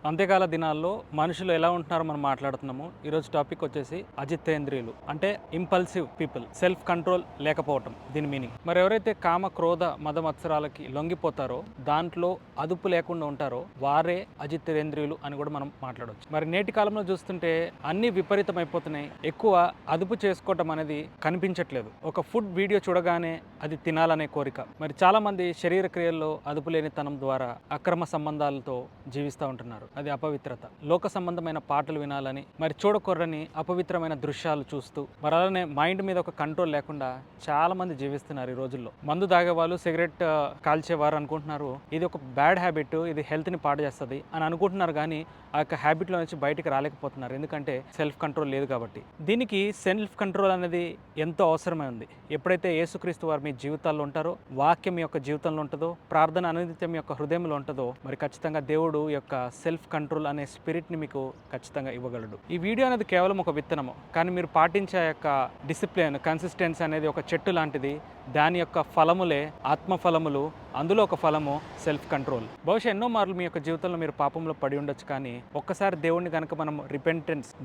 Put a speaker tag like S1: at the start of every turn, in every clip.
S1: అంత్యకాల దినాల్లో మనుషులు ఎలా ఉంటున్నారో మనం మాట్లాడుతున్నాము. ఈరోజు టాపిక్ వచ్చేసి అజితేంద్రియులు, అంటే ఇంపల్సివ్ పీపుల్, సెల్ఫ్ కంట్రోల్ లేకపోవటం దీని మీనింగ్. మరి ఎవరైతే కామ క్రోధ మద మత్సరాలకి లొంగిపోతారో, దాంట్లో అదుపు లేకుండా ఉంటారో వారే అజితేంద్రియులు అని కూడా మనం మాట్లాడవచ్చు. మరి నేటి కాలంలో చూస్తుంటే అన్ని విపరీతమైపోతున్నాయి. ఎక్కువ అదుపు చేసుకోవటం అనేది కనిపించట్లేదు. ఒక ఫుడ్ వీడియో చూడగానే అది తినాలనే కోరిక. మరి చాలా మంది శరీర క్రియల్లో అదుపు లేనితనం ద్వారా అక్రమ సంబంధాలతో జీవిస్తూ ఉంటున్నారు. అది అపవిత్రత. లోక సంబంధమైన పాటలు వినాలని, మరి చూడకొర్రని అపవిత్రమైన దృశ్యాలు చూస్తూ, మరి అలానే మైండ్ మీద ఒక కంట్రోల్ లేకుండా చాలా మంది జీవిస్తున్నారు ఈ రోజుల్లో. మందు తాగేవాళ్ళు, సిగరెట్ కాల్చేవారు అనుకుంటున్నారు ఇది ఒక బ్యాడ్ హ్యాబిట్, ఇది హెల్త్ని పాడు చేస్తుంది అని అనుకుంటున్నారు. కానీ ఆ యొక్క హ్యాబిట్లో నుంచి బయటికి రాలేకపోతున్నారు, ఎందుకంటే సెల్ఫ్ కంట్రోల్ లేదు కాబట్టి. దీనికి సెల్ఫ్ కంట్రోల్ అనేది ఎంతో అవసరమై ఉంది. ఎప్పుడైతే యేసుక్రీస్తు వారు మీ జీవితాల్లో ఉంటారో, వాక్యం యొక్క జీవితంలో ఉంటుందో, ప్రార్థన అనునిత్యం యొక్క హృదయంలో ఉంటుందో, మరి ఖచ్చితంగా దేవుడు యొక్క సెల్ఫ్ కంట్రోల్ అనే స్పిరిట్ని మీకు ఖచ్చితంగా ఇవ్వగలడు. ఈ వీడియో అనేది కేవలం ఒక విత్తనము, కానీ మీరు పాటించే యొక్క డిసిప్లిన్, కన్సిస్టెన్సీ అనేది ఒక చెట్టు లాంటిది. దాని యొక్క ఫలములే ఆత్మ ఫలములు. అందులో ఒక ఫలము సెల్ఫ్ కంట్రోల్. బహుశా ఎన్నో మార్లు మీ యొక్క జీవితంలో మీరు పాపంలో పడి ఉండొచ్చు, కానీ ఒక్కసారి దేవుడిని కనుక మనం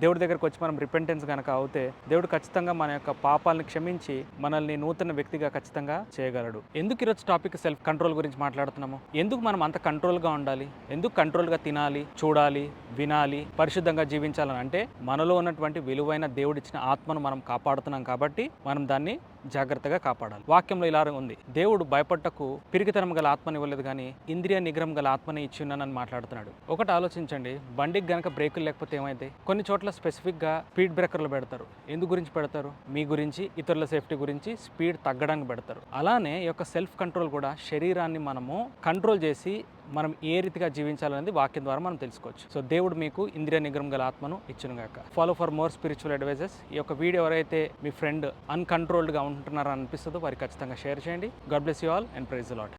S1: దేవుడి దగ్గరకు వచ్చి మనం రిపెంటెన్స్ కనుక అవుతే, దేవుడు ఖచ్చితంగా మన యొక్క పాపాలను క్షమించి మనల్ని నూతన వ్యక్తిగా ఖచ్చితంగా చేయగలడు. ఎందుకు ఈరోజు టాపిక్ సెల్ఫ్ కంట్రోల్ గురించి మాట్లాడుతున్నాము? ఎందుకు మనం అంత కంట్రోల్గా ఉండాలి? ఎందుకు కంట్రోల్గా తినాలి, చూడాలి, వినాలి, పరిశుద్ధంగా జీవించాలని? అంటే మనలో ఉన్నటువంటి విలువైన దేవుడిచ్చిన ఆత్మను మనం కాపాడుతున్నాం కాబట్టి మనం దాన్ని జాగ్రత్తగా కాపాడాలి. వాక్యంలో ఇలా ఉంది, దేవుడు భయపడ్డకు పిరికితనం గల ఆత్మని ఇవ్వలేదు, కానీ ఇంద్రియ నిగ్రహం గల ఆత్మని ఇచ్చి ఉన్నానని మాట్లాడుతున్నాడు. ఒకటి ఆలోచించండి, బండికి గనక బ్రేకులు లేకపోతే ఏమైతే? కొన్ని చోట్ల స్పెసిఫిక్గా స్పీడ్ బ్రేకర్లు పెడతారు. ఎందుకు గురించి పెడతారు? మీ గురించి, ఇతరుల సేఫ్టీ గురించి, స్పీడ్ తగ్గడానికి పెడతారు. అలానే ఈ యొక్క సెల్ఫ్ కంట్రోల్ కూడా శరీరాన్ని మనము కంట్రోల్ చేసి మనం ఏ రీతిగా జీవించాలనేది వాక్యం ద్వారా మనం తెలుసుకోవచ్చు. సో దేవుడు మీకు ఇంద్రియ నిగ్రహం గల ఆత్మను ఇచ్చును గాక. Follow for more spiritual advises. ఈ యొక్క వీడియో ఎవరైతే మీ ఫ్రెండ్ అన్కంట్రోల్డ్గా ఉంటున్నారని అనిపిస్తుందో వారికి ఖచ్చితంగా షేర్ చేయండి. God bless you all and praise the lord.